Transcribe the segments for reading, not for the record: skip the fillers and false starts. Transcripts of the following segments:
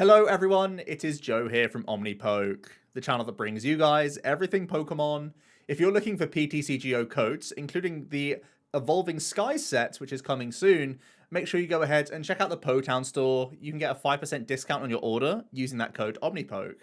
Hello everyone, it is Joe here from Omnipoke, the channel that brings you guys everything Pokemon. If you're looking for PTCGO codes, including the Evolving Skies set, which is coming soon, make sure you go ahead and check out the Potown store. You can get a 5% discount on your order using that code Omnipoke.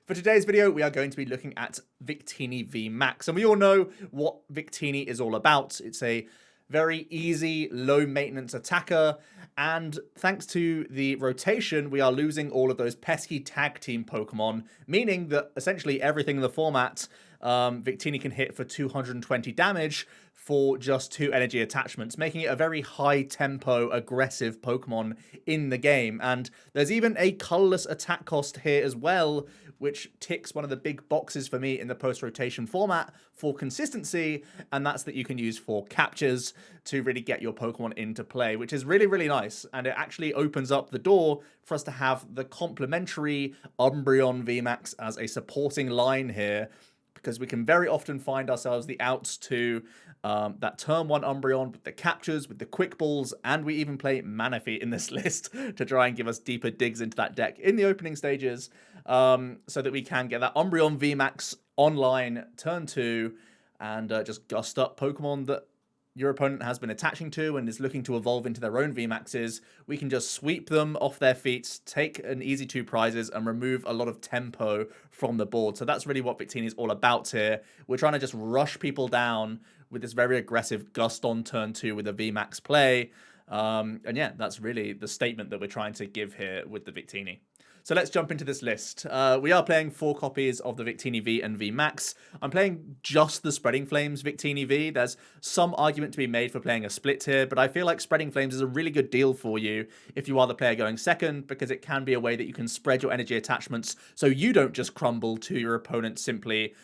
For today's video, we are going to be looking at Victini VMAX, and we all know what Victini is all about. It's a very easy, low-maintenance attacker, and thanks to the rotation, we are losing all of those pesky tag team Pokemon, meaning that essentially everything in the format, Victini can hit for 220 damage for just 2 energy attachments, making it a very high-tempo, aggressive Pokemon in the game. And there's even a colorless attack cost here as well, which ticks one of the big boxes for me in the post-rotation format for consistency, and that's that you can use for captures to really get your Pokemon into play, which is really, really nice. And it actually opens up the door for us to have the complementary Umbreon VMAX as a supporting line here, because we can very often find ourselves the outs to that turn 1 Umbreon with the captures, with the quick balls, and we even play Manaphy in this list to try and give us deeper digs into that deck in the opening stages, so that we can get that Umbreon VMAX online turn 2 and just gust up Pokemon that your opponent has been attaching to and is looking to evolve into their own VMAXs. We can just sweep them off their feet, take an easy 2 prizes, and remove a lot of tempo from the board. So that's really what Victini is all about here. We're trying to just rush people down with this very aggressive gust on turn 2 with a VMAX play. And yeah, that's really the statement that we're trying to give here with the Victini. So let's jump into this list. We are playing 4 copies of the Victini V and VMAX. I'm playing just the Spreading Flames Victini V. There's some argument to be made for playing a split here, but I feel like Spreading Flames is a really good deal for you if you are the player going second, because it can be a way that you can spread your energy attachments so you don't just crumble to your opponent simply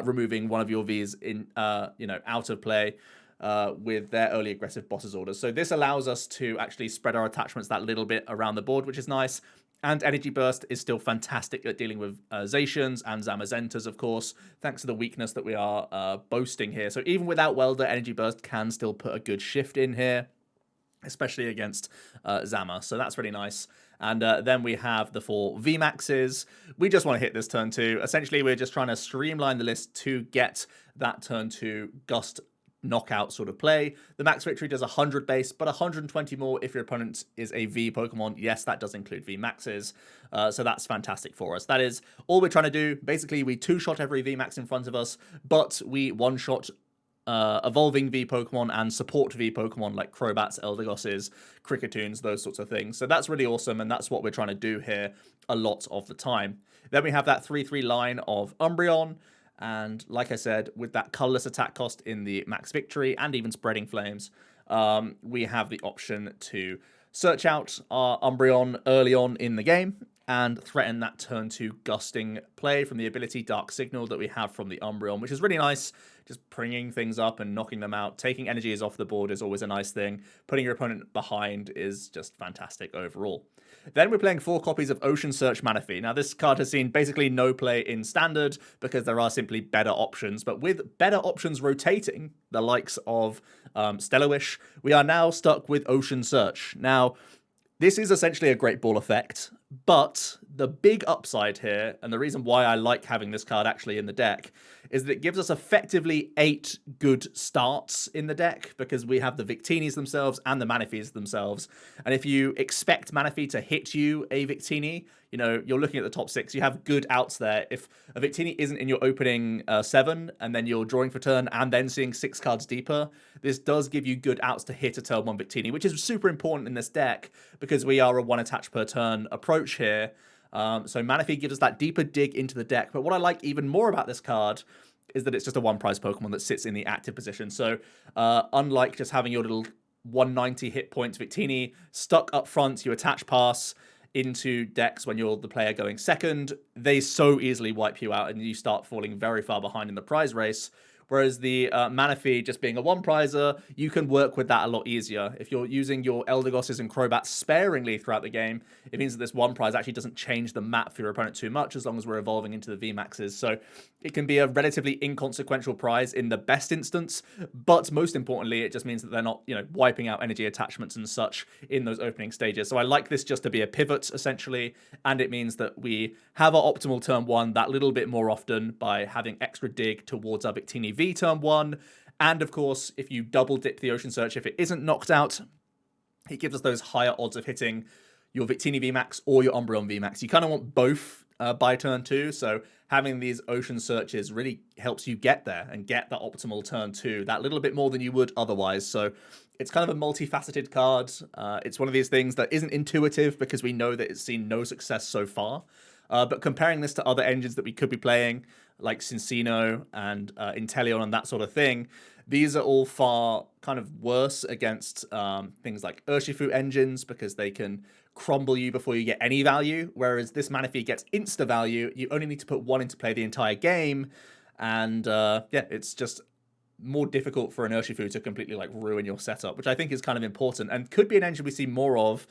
removing one of your Vs in, out of play. With their early aggressive boss's orders. So this allows us to actually spread our attachments that little bit around the board, which is nice. And Energy Burst is still fantastic at dealing with Zacians and Zamazentas, of course, thanks to the weakness that we are boasting here. So even without Welder, Energy Burst can still put a good shift in here, especially against Zama. So that's really nice. And then we have the 4 VMAXs. We just want to hit this turn 2. Essentially, we're just trying to streamline the list to get that turn 2 Gust knockout sort of play. The max victory does 100 base, but 120 more if your opponent is a V Pokemon. Yes, that does include V maxes. So that's fantastic for us. That is all we're trying to do. Basically, we 2-shot every V max in front of us, but we 1-shot evolving V Pokemon and support V Pokemon like Crobats, Eldegosses, Cricketoons, those sorts of things. So that's really awesome, and that's what we're trying to do here a lot of the time. Then we have that 3-3 line of Umbreon. And like I said, with that colorless attack cost in the max victory and even Spreading Flames, we have the option to search out our Umbreon early on in the game and threaten that turn 2 gusting play from the ability Dark Signal that we have from the Umbreon, which is really nice. Just bringing things up and knocking them out. Taking energies off the board is always a nice thing. Putting your opponent behind is just fantastic overall. Then we're playing 4 copies of Ocean Search Manaphy. Now, this card has seen basically no play in Standard because there are simply better options. But with better options rotating, the likes of Stellar Wish, we are now stuck with Ocean Search. Now, this is essentially a Great Ball effect, but the big upside here, and the reason why I like having this card actually in the deck, is that it gives us effectively 8 good starts in the deck, because we have the Victinis themselves and the Manaphys themselves. And if you expect Manaphy to hit you a Victini, you know, you're looking at the top 6. You have good outs there. If a Victini isn't in your opening 7, and then you're drawing for turn and then seeing 6 cards deeper, this does give you good outs to hit a turn 1 Victini, which is super important in this deck because we are a 1 attach per turn approach here. So Manaphy gives us that deeper dig into the deck. But what I like even more about this card is that it's just a 1-prize Pokemon that sits in the active position. So unlike just having your little 190 hit points Victini stuck up front, you attach pass into decks when you're the player going second, they so easily wipe you out and you start falling very far behind in the prize race. Whereas the Manaphy just being a one prizer, you can work with that a lot easier. If you're using your Eldegosses and Crobats sparingly throughout the game, it means that this one prize actually doesn't change the map for your opponent too much as long as we're evolving into the VMAXs. So it can be a relatively inconsequential prize in the best instance, but most importantly, it just means that they're not, wiping out energy attachments and such in those opening stages. So I like this just to be a pivot, essentially, and it means that we have our optimal turn 1 that little bit more often by having extra dig towards our Victini V turn 1. And of course, if you double dip the Ocean Search, if it isn't knocked out, it gives us those higher odds of hitting your Victini VMAX or your Umbreon VMAX. You kind of want both by turn 2, so having these Ocean Searches really helps you get there and get that optimal turn 2 that little bit more than you would otherwise. So it's kind of a multifaceted card. It's one of these things that isn't intuitive because we know that it's seen no success so far. But comparing this to other engines that we could be playing, like Cincino and Inteleon and that sort of thing, these are all far kind of worse against things like Urshifu engines because they can crumble you before you get any value, whereas this Manaphy gets insta value. You only need to put one into play the entire game, and it's just more difficult for an Urshifu to completely ruin your setup, which I think is kind of important and could be an engine we see more of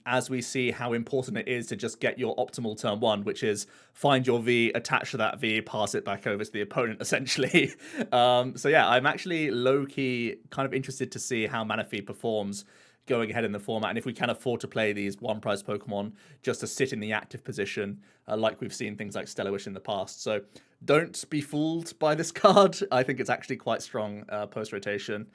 as we see how important it is to just get your optimal turn 1, which is find your V, attach to that V, pass it back over to the opponent, essentially. So yeah, I'm actually low-key kind of interested to see how Manaphy performs going ahead in the format, and if we can afford to play these one prize Pokemon just to sit in the active position, like we've seen things like Stellar Wish in the past. So don't be fooled by this card. I think it's actually quite strong post-rotation.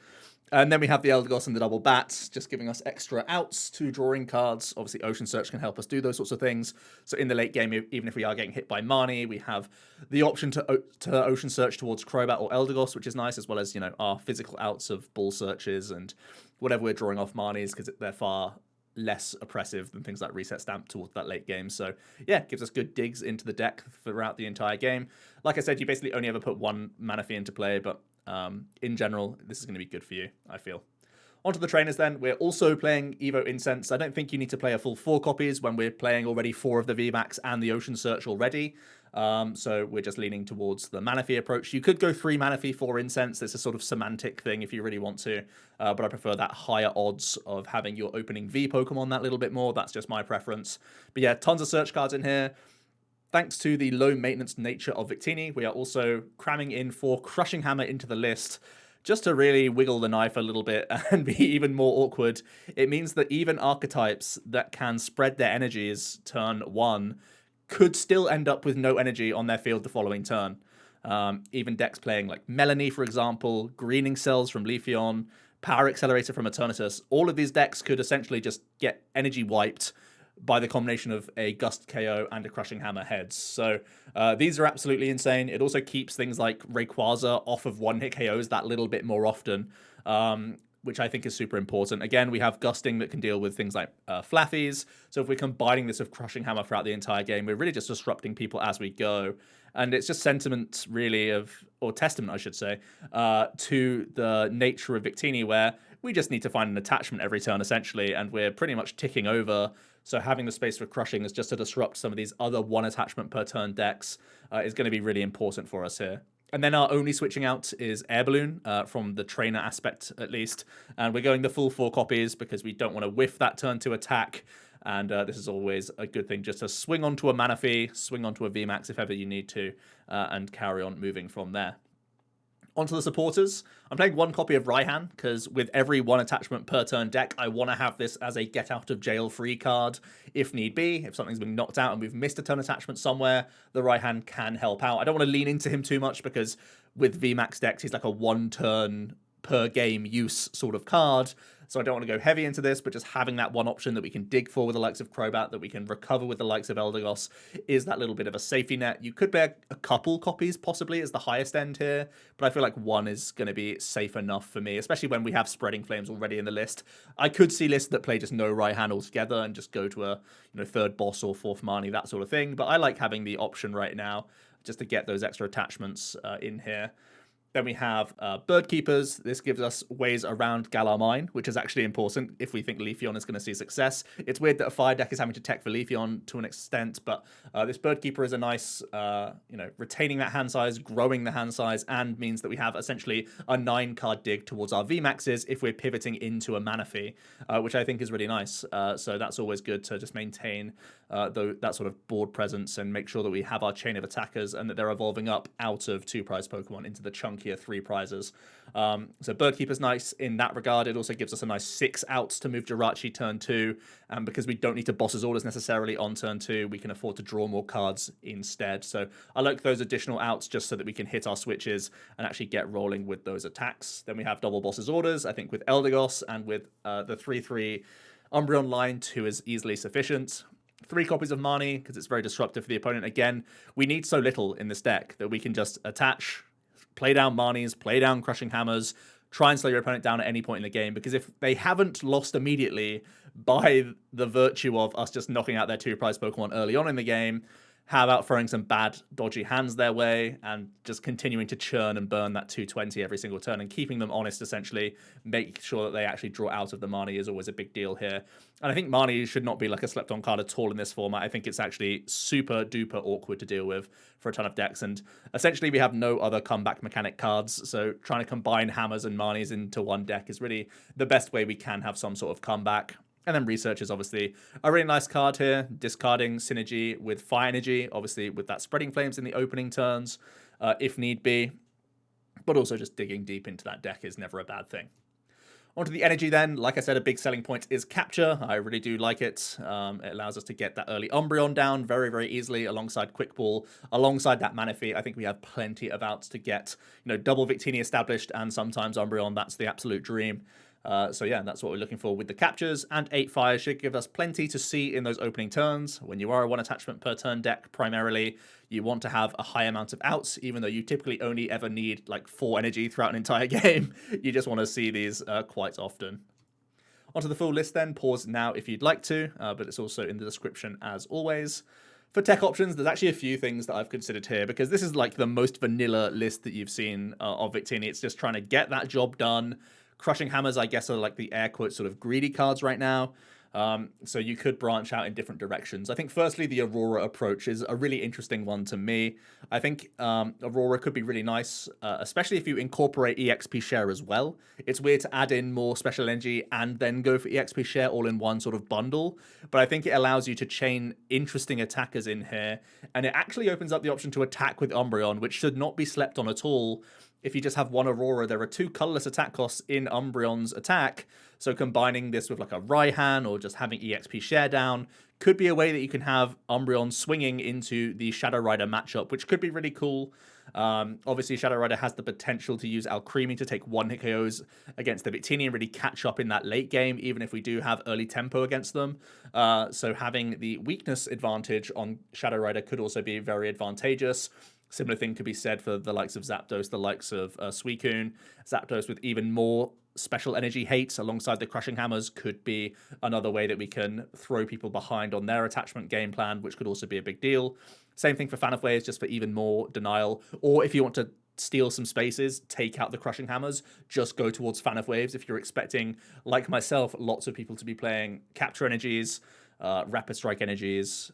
And then we have the Eldegoss and the double bats, just giving us extra outs to drawing cards. Obviously, Ocean Search can help us do those sorts of things. So in the late game, even if we are getting hit by Marnie, we have the option to Ocean Search towards Crobat or Eldegoss, which is nice, as well as, our physical outs of Ball Searches and whatever we're drawing off Marnies, because they're far less oppressive than things like Reset Stamp towards that late game. So yeah, gives us good digs into the deck throughout the entire game. Like I said, you basically only ever put one Manaphy into play, but in general, this is going to be good for you, I feel. Onto the trainers then. We're also playing Evo Incense. I don't think you need to play a full 4 copies when we're playing already 4 of the VMAX and the Ocean Search already. So we're just leaning towards the Manaphy approach. You could go 3 Manaphy, 4 Incense. It's a sort of semantic thing if you really want to. But I prefer that higher odds of having your opening V Pokemon that little bit more. That's just my preference. But yeah, tons of search cards in here. Thanks to the low maintenance nature of Victini, we are also cramming in 4 Crushing Hammer into the list, just to really wiggle the knife a little bit and be even more awkward. It means that even archetypes that can spread their energies turn 1 could still end up with no energy on their field the following turn. Even decks playing like Melanie, for example, Greening Cells from Leafeon, Power Accelerator from Eternatus, all of these decks could essentially just get energy wiped by the combination of a Gust KO and a Crushing Hammer heads. So these are absolutely insane. It also keeps things like Rayquaza off of one-hit KOs that little bit more often, which I think is super important. Again, we have Gusting that can deal with things like Flaffies. So if we're combining this with Crushing Hammer throughout the entire game, we're really just disrupting people as we go. And it's just sentiment, really, or testament, I should say, to the nature of Victini, where we just need to find an attachment every turn, essentially, and we're pretty much ticking over. So having the space for crushing is just to disrupt some of these other 1 attachment per turn decks is going to be really important for us here. And then our only switching out is Air Balloon, from the trainer aspect at least. And we're going the full 4 copies because we don't want to whiff that turn 2 attack. And this is always a good thing just to swing onto a Manaphy, swing onto a VMAX if ever you need to, and carry on moving from there. Onto the supporters. I'm playing 1 copy of Raihan, because with every 1 attachment per turn deck, I want to have this as a get out of jail free card if need be. If something's been knocked out and we've missed a turn attachment somewhere, the Raihan can help out. I don't want to lean into him too much, because with VMAX decks, he's like a 1 turn per game use sort of card. So I don't want to go heavy into this, but just having that 1 option that we can dig for with the likes of Crobat, that we can recover with the likes of Eldegoss, is that little bit of a safety net. You could play a couple copies possibly as the highest end here, but I feel like 1 is going to be safe enough for me, especially when we have Spreading Flames already in the list. I could see lists that play just no Raihan altogether and just go to a 3rd boss or 4th Marnie, that sort of thing, but I like having the option right now just to get those extra attachments in here. Then we have Bird Keepers. This gives us ways around Galar Mine, which is actually important if we think Leafeon is going to see success. It's weird that a fire deck is having to tech for Leafeon to an extent, but this Bird Keeper is a nice, retaining that hand size, growing the hand size, and means that we have essentially a 9-card dig towards our VMAXs if we're pivoting into a Manaphy, which I think is really nice. So that's always good to just maintain that sort of board presence and make sure that we have our chain of attackers and that they're evolving up out of 2-prize Pokemon into the chunkier 3 prizes. So Bird Keeper's nice in that regard. It also gives us a nice 6 outs to move Jirachi turn 2, and because we don't need to boss his orders necessarily on turn 2, we can afford to draw more cards instead. So I like those additional outs just so that we can hit our switches and actually get rolling with those attacks. Then we have double boss's orders. I think with Eldegoss and with the 3/3 Umbreon line, 2 is easily sufficient. 3 copies of Marnie, because it's very disruptive for the opponent. Again, we need so little in this deck that we can just attach, play down Marnies, play down Crushing Hammers, try and slow your opponent down at any point in the game, because if they haven't lost immediately by the virtue of us just knocking out their 2-prize Pokemon early on in the game, how about throwing some bad, dodgy hands their way and just continuing to churn and burn that 220 every single turn and keeping them honest, essentially, make sure that they actually draw out of the Marnie is always a big deal here. And I think Marnie should not be like a slept-on card at all in this format. I think it's actually super-duper awkward to deal with for a ton of decks. And essentially, we have no other comeback mechanic cards, so trying to combine Hammers and Marnies into one deck is really the best way we can have some sort of comeback. And then Research is obviously a really nice card here, discarding Synergy with Fire Energy, obviously with that Spreading Flames in the opening turns, if need be. But also just digging deep into that deck is never a bad thing. Onto the energy then. Like I said, a big selling point is Capture. I really do like it. It allows us to get that early Umbreon down very, very easily alongside Quick Ball, alongside that Manaphy. I think we have plenty of outs to get, double Victini established and sometimes Umbreon. That's the absolute dream. So yeah, that's what we're looking for with the captures, and 8 fire should give us plenty to see in those opening turns. When you are a 1 attachment per turn deck primarily, you want to have a high amount of outs, even though you typically only ever need like 4 energy throughout an entire game. You just want to see these quite often. Onto the full list then, pause now if you'd like to, but it's also in the description as always. For tech options, there's actually a few things that I've considered here, because this is like the most vanilla list that you've seen of Victini. It's just trying to get that job done. Crushing Hammers, I guess, are like the air quotes sort of greedy cards right now. So you could branch out in different directions. I think firstly, the Aurora approach is a really interesting one to me. I think Aurora could be really nice, especially if you incorporate EXP Share as well. It's weird to add in more special energy and then go for EXP Share all in one sort of bundle. But I think it allows you to chain interesting attackers in here. And it actually opens up the option to attack with Umbreon, which should not be slept on at all. If you just have one Aurora, there are 2 colorless attack costs in Umbreon's attack. So combining this with like a Raihan or just having EXP Share down could be a way that you can have Umbreon swinging into the Shadow Rider matchup, which could be really cool. Obviously, Shadow Rider has the potential to use Alcremie to take 1-hit KOs against the Victini and really catch up in that late game, even if we do have early tempo against them. So having the weakness advantage on Shadow Rider could also be very advantageous. Similar thing could be said for the likes of Zapdos, the likes of Suicune. Zapdos with even more special energy hate alongside the Crushing Hammers could be another way that we can throw people behind on their attachment game plan, which could also be a big deal. Same thing for Fan of Waves, just for even more denial. Or if you want to steal some spaces, take out the Crushing Hammers, just go towards Fan of Waves if you're expecting, like myself, lots of people to be playing Capture Energies, Rapid Strike Energies,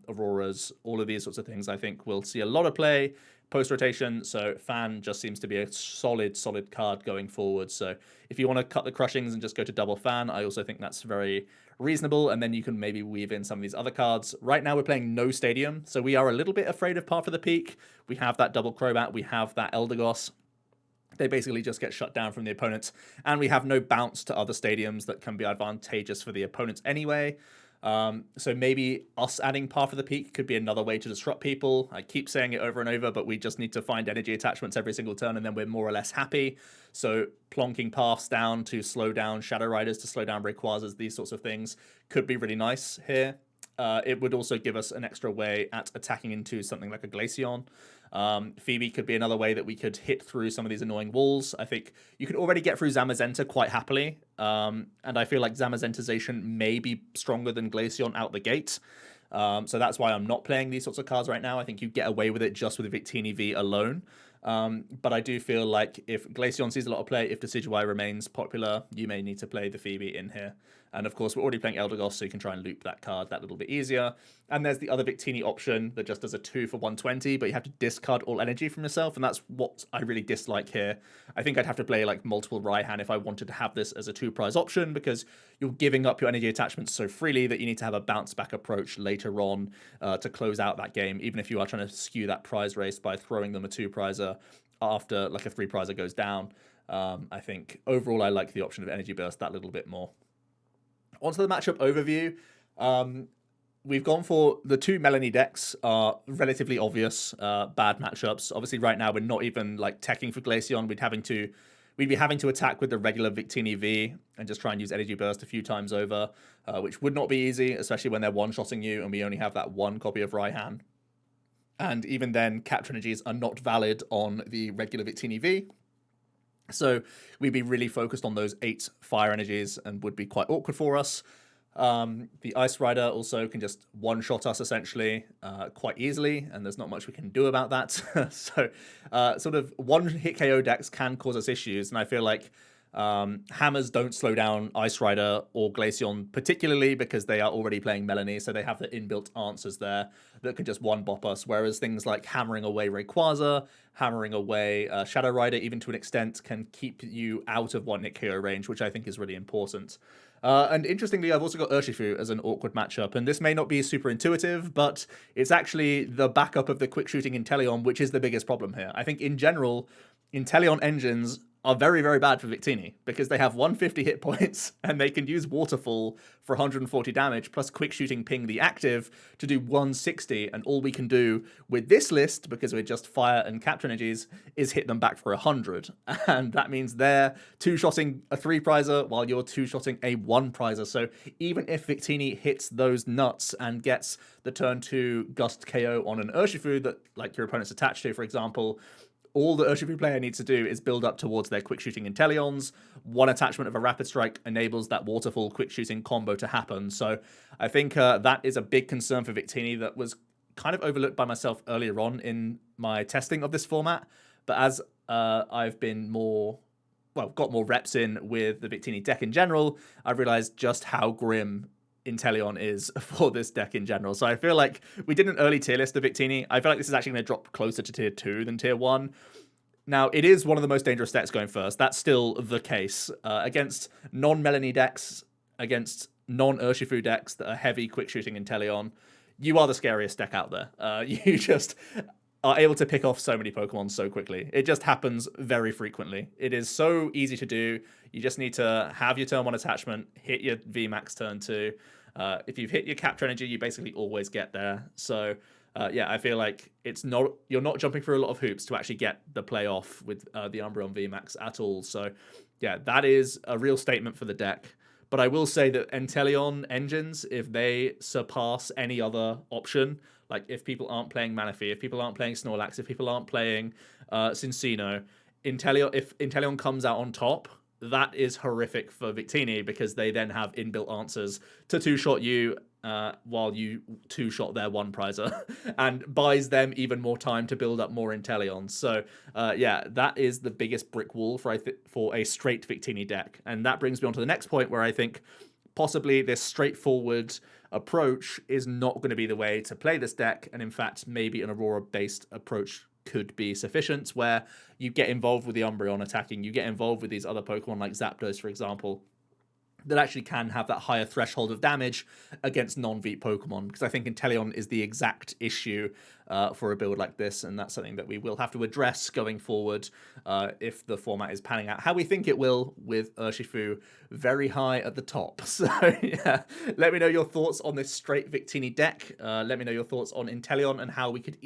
Auroras, all of these sorts of things. I think we'll see a lot of play post-rotation, so Fan just seems to be a solid card going forward. So if you want to cut the Crushings and just go to double Fan, I also think that's very reasonable, and then you can maybe weave in some of these other cards. Right now we're playing no Stadium, so we are a little bit afraid of Path of the Peak. We have that double Crobat, we have that Eldegoss. They basically just get shut down from the opponents, and we have no bounce to other stadiums that can be advantageous for the opponents anyway. So maybe us adding Path of the Peak could be another way to disrupt people. I keep saying it over and over, but we just need to find energy attachments every single turn, and then we're more or less happy. So plonking Paths down to slow down Shadow Riders, to slow down Rayquazas, these sorts of things could be really nice here. It would also give us an extra way at attacking into something like a Glaceon. Phoebe could be another way that we could hit through some of these annoying walls. I think you could already get through Zamazenta quite happily, and I feel like Zamazentization may be stronger than Glaceon out the gate. So that's why I'm not playing these sorts of cards right now. I think you get away with it just with Victini V alone. But I do feel like if Glaceon sees a lot of play, if Decidueye remains popular, you may need to play the Phoebe in here. And of course, we're already playing Eldegoss, so you can try and loop that card that little bit easier. And there's the other Victini option that just does a 2 for 120, but you have to discard all energy from yourself, and that's what I really dislike here. I think I'd have to play like multiple Raihan if I wanted to have this as a 2-prize option, because you're giving up your energy attachments so freely that you need to have a bounce back approach later on to close out that game, even if you are trying to skew that prize race by throwing them a 2-prizer after like a 3-prizer goes down. I think overall I like the option of Energy Burst that little bit more. Onto the matchup overview. We've gone for the 2 Melanie decks are relatively obvious bad matchups. Obviously, right now we're not even like teching for Glaceon. We'd be having to attack with the regular Victini V and just try and use Energy Burst a few times over, which would not be easy, especially when they're one-shotting you and we only have that 1 copy of Raihan. And even then, capture energies are not valid on the regular Victini V. So we'd be really focused on those 8 fire energies and would be quite awkward for us. The Ice Rider also can just one-shot us essentially quite easily, and there's not much we can do about that. So sort of one-hit KO decks can cause us issues, and I feel like Hammers don't slow down Ice Rider or Glaceon particularly because they are already playing Melanie, so they have the inbuilt answers there that can just one-bop us, whereas things like hammering away Rayquaza, hammering away Shadow Rider, even to an extent, can keep you out of one-hit KO range, which I think is really important. And interestingly, I've also got Urshifu as an awkward matchup, and this may not be super intuitive, but it's actually the backup of the quick-shooting Inteleon, which is the biggest problem here. I think in general, Inteleon engines are very, very bad for Victini because they have 150 hit points and they can use Waterfall for 140 damage plus Quick Shooting Ping the active to do 160, and all we can do with this list, because we're just fire and capture energies, is hit them back for 100, and that means they're 2-shotting a 3-prizer while you're 2-shotting a 1-prizer. So even if Victini hits those nuts and gets the turn 2 Gust KO on an Urshifu that like your opponent's attached to, for example, all the Urshifu player needs to do is build up towards their quick-shooting Inteleons. One attachment of a Rapid Strike enables that Waterfall quick-shooting combo to happen. So I think that is a big concern for Victini that was kind of overlooked by myself earlier on in my testing of this format. But as I've been got more reps in with the Victini deck in general, I've realized just how grim Inteleon is for this deck in general. So I feel like we did an early tier list of Victini. I feel like this is actually going to drop closer to tier 2 than tier 1. Now, it is one of the most dangerous decks going first. That's still the case. Against non-Melanie decks, against non-Urshifu decks that are heavy quick-shooting Inteleon, you are the scariest deck out there. You just are able to pick off so many Pokemon so quickly. It just happens very frequently. It is so easy to do. You just need to have your turn 1 attachment, hit your VMAX turn 2. If you've hit your capture energy, you basically always get there. So yeah, I feel like you're not jumping through a lot of hoops to actually get the playoff with the Umbreon VMAX at all. So yeah, that is a real statement for the deck. But I will say that Inteleon engines, if they surpass any other option, like if people aren't playing Manaphy, if people aren't playing Snorlax, if people aren't playing Cincino, if Inteleon comes out on top, that is horrific for Victini because they then have inbuilt answers to 2-shot you while you 2-shot their 1-prizer and buys them even more time to build up more Inteleons. So yeah, that is the biggest brick wall for a straight Victini deck. And that brings me on to the next point where I think possibly this straightforward approach is not going to be the way to play this deck. And in fact, maybe an Aurora-based approach could be sufficient, where you get involved with the Umbreon attacking, you get involved with these other Pokemon like Zapdos, for example, that actually can have that higher threshold of damage against non-Veep Pokemon, because I think Inteleon is the exact issue for a build like this, and that's something that we will have to address going forward if the format is panning out how we think it will, with Urshifu very high at the top. So yeah, let me know your thoughts on this straight Victini deck. Let me know your thoughts on Inteleon and how we could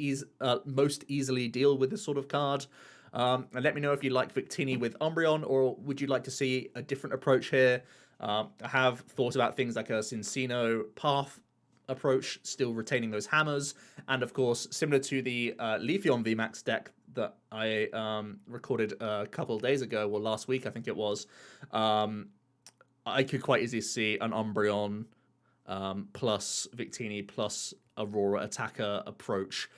most easily deal with this sort of card. And let me know if you like Victini with Umbreon, or would you like to see a different approach here? I have thought about things like a Cincino path approach, still retaining those hammers, and of course, similar to the Leafeon VMAX deck that I recorded a couple of days ago, or last week I think it was, I could quite easily see an Umbreon plus Victini plus Aurora attacker approach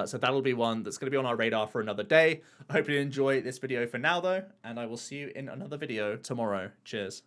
So that'll be one that's going to be on our radar for another day. I hope you enjoy this video for now, though, and I will see you in another video tomorrow. Cheers.